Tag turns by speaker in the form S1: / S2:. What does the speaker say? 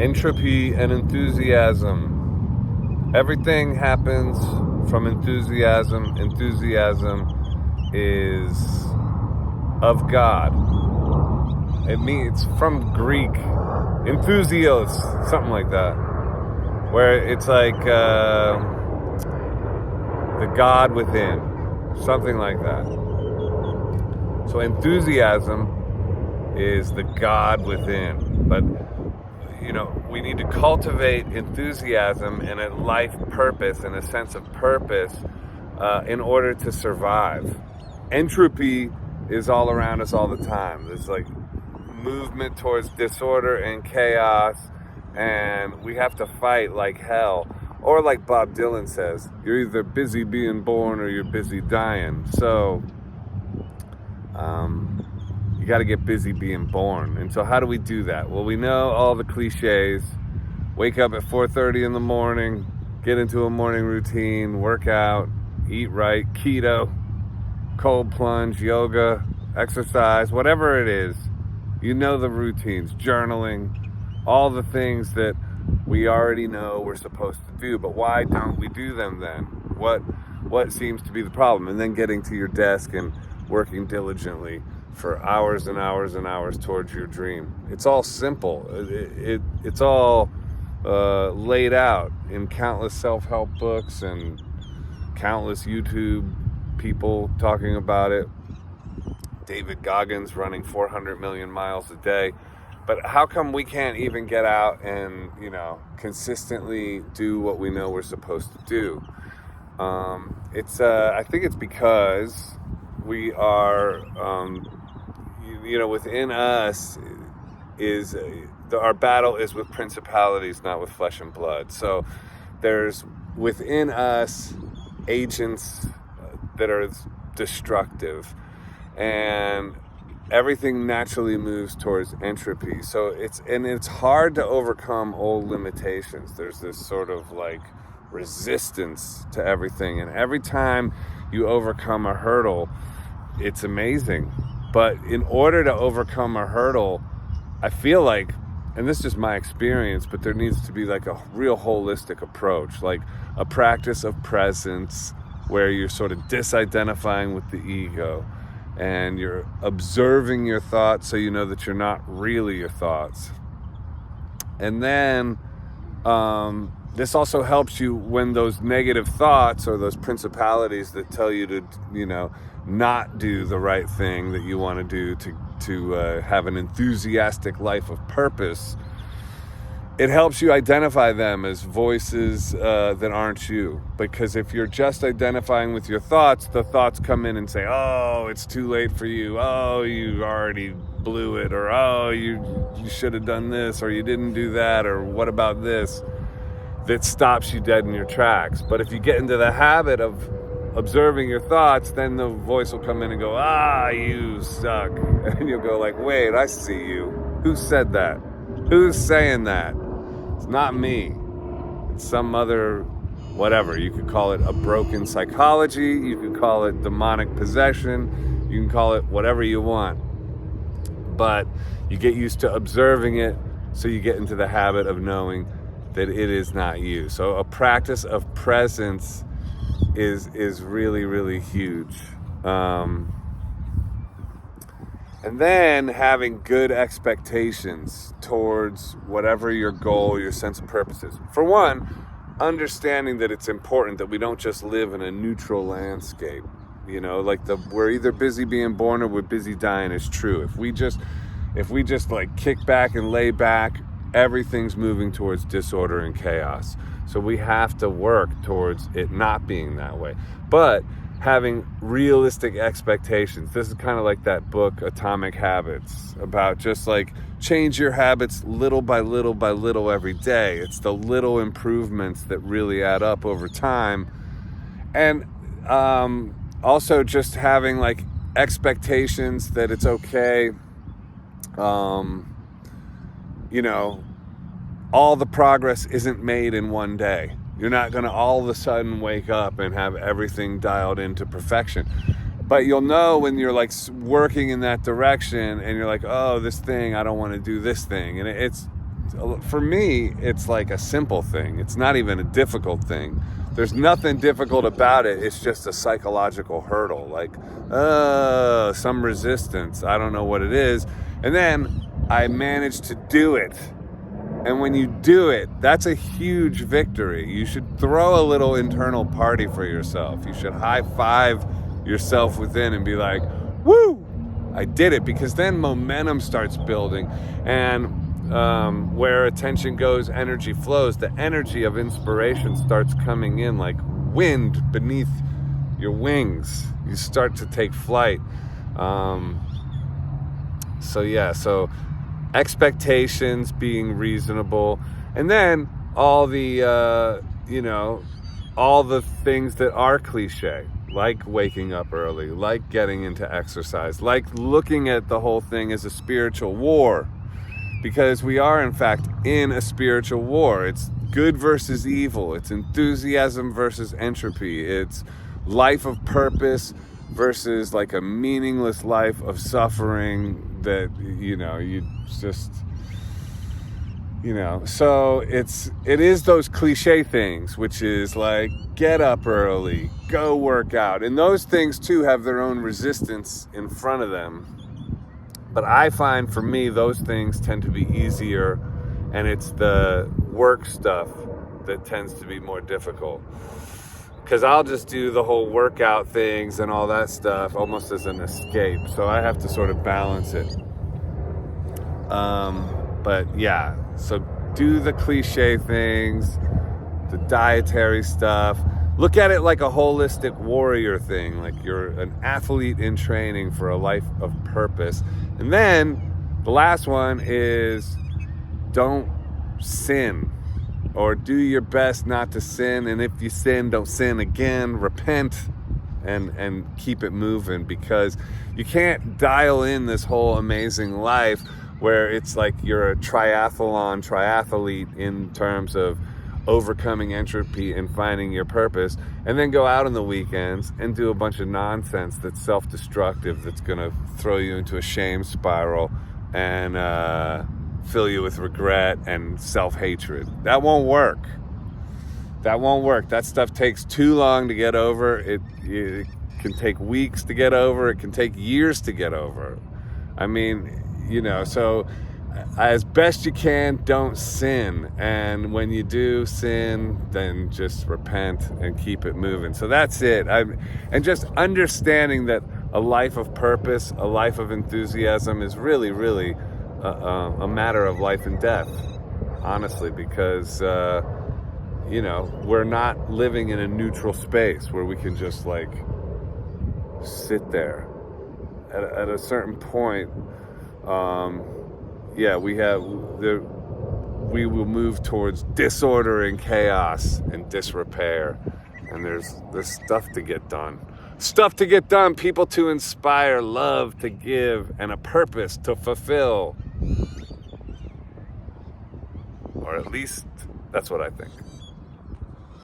S1: Entropy and Enthusiasm. Everything happens from enthusiasm. Enthusiasm is of God. It means, it's from Greek, enthusios, something like that, where it's like the God within, something like that. So enthusiasm is the God within, but we need to cultivate enthusiasm and a life purpose and a sense of purpose in order to survive. Entropy is all around us all the time. There's like movement towards disorder and chaos, and we have to fight like hell. Or like Bob Dylan says, you're either busy being born or you're busy dying. So you got to get busy being born. And so how do we do that? Well, we know all the cliches. Wake up at 4:30 in the morning, get into a morning routine, work out, eat right, keto, cold plunge, yoga, exercise, whatever it is. You know the routines, journaling, all the things that we already know we're supposed to do. But why don't we do them then? What seems to be the problem? And then getting to your desk and working diligently for hours and hours and hours towards your dream. It's all simple. It's all laid out in countless self-help books and countless YouTube people talking about it. David Goggins running 400 million miles a day. But how come we can't even get out and, consistently do what we know we're supposed to do? I think it's because we are, within us is our battle is with principalities, not with flesh and blood. So there's within us agents that are destructive, and everything naturally moves towards entropy. So it's hard to overcome old limitations. There's this sort of like resistance to everything, and every time you overcome a hurdle, it's amazing. But in order to overcome a hurdle, I feel like, and this is just my experience, but there needs to be like a real holistic approach, like a practice of presence where you're sort of disidentifying with the ego and you're observing your thoughts so you know that you're not really your thoughts. And then this also helps you when those negative thoughts or those principalities that tell you to, not do the right thing that you want to do to have an enthusiastic life of purpose, it helps you identify them as voices that aren't you. Because if you're just identifying with your thoughts, the thoughts come in and say, oh, it's too late for you. Oh, you already blew it. Or, oh, you should have done this, or you didn't do that, or what about this? That stops you dead in your tracks. But if you get into the habit of observing your thoughts, then the voice will come in and go, you suck. And you'll go like, wait, I see you. Who said that? Who's saying that? It's not me. It's some other whatever. You could call it a broken psychology. You could call it demonic possession. You can call it whatever you want. But you get used to observing it, so you get into the habit of knowing that it is not you. So a practice of presence is really, really huge. And then having good expectations towards whatever your goal, your sense of purpose is. For one, understanding that it's important that we don't just live in a neutral landscape. We're either busy being born or we're busy dying is true. If we just like kick back and lay back, everything's moving towards disorder and chaos. So we have to work towards it not being that way. But having realistic expectations. This is kind of like that book, Atomic Habits, about just like change your habits little by little by little every day. It's the little improvements that really add up over time. And also just having like expectations that it's okay. All the progress isn't made in one day. You're not going to all of a sudden wake up and have everything dialed into perfection. But you'll know when you're like working in that direction and you're like, oh, this thing, I don't want to do this thing. And it's for me, it's like a simple thing. It's not even a difficult thing. There's nothing difficult about it. It's just a psychological hurdle, like some resistance. I don't know what it is. And then I managed to do it. And when you do it, that's a huge victory. You should throw a little internal party for yourself. You should high five yourself within and be like, woo, I did it. Because then momentum starts building. And where attention goes, energy flows. The energy of inspiration starts coming in like wind beneath your wings. You start to take flight. So expectations being reasonable, and then all the all the things that are cliche, like waking up early, like getting into exercise, like looking at the whole thing as a spiritual war, because we are in fact in a spiritual war. It's good versus evil. It's enthusiasm versus entropy. It's life of purpose versus like a meaningless life of suffering that, you just, so it is those cliche things, which is like get up early, go work out. And those things too have their own resistance in front of them. But I find for me, those things tend to be easier, and it's the work stuff that tends to be more difficult. Because I'll just do the whole workout things and all that stuff almost as an escape. So I have to sort of balance it. But yeah, so do the cliche things, the dietary stuff. Look at it like a holistic warrior thing, like you're an athlete in training for a life of purpose. And then the last one is don't sin, or do your best not to sin. And if you sin, don't sin again. Repent and keep it moving, because you can't dial in this whole amazing life where it's like you're a triathlete in terms of overcoming entropy and finding your purpose, and then go out on the weekends and do a bunch of nonsense that's self-destructive, that's going to throw you into a shame spiral and fill you with regret and self-hatred. That won't work. That stuff takes too long to get over. It can take weeks to get over. It can take years to get over. I mean, so as best you can, don't sin. And when you do sin, then just repent and keep it moving. So that's it. And just understanding that a life of purpose, a life of enthusiasm is really, really a matter of life and death, honestly, because, we're not living in a neutral space where we can just like sit there. At a certain point, we will move towards disorder and chaos and disrepair. And there's stuff to get done. People to inspire, love to give, and a purpose to fulfill. Or at least that's what I think.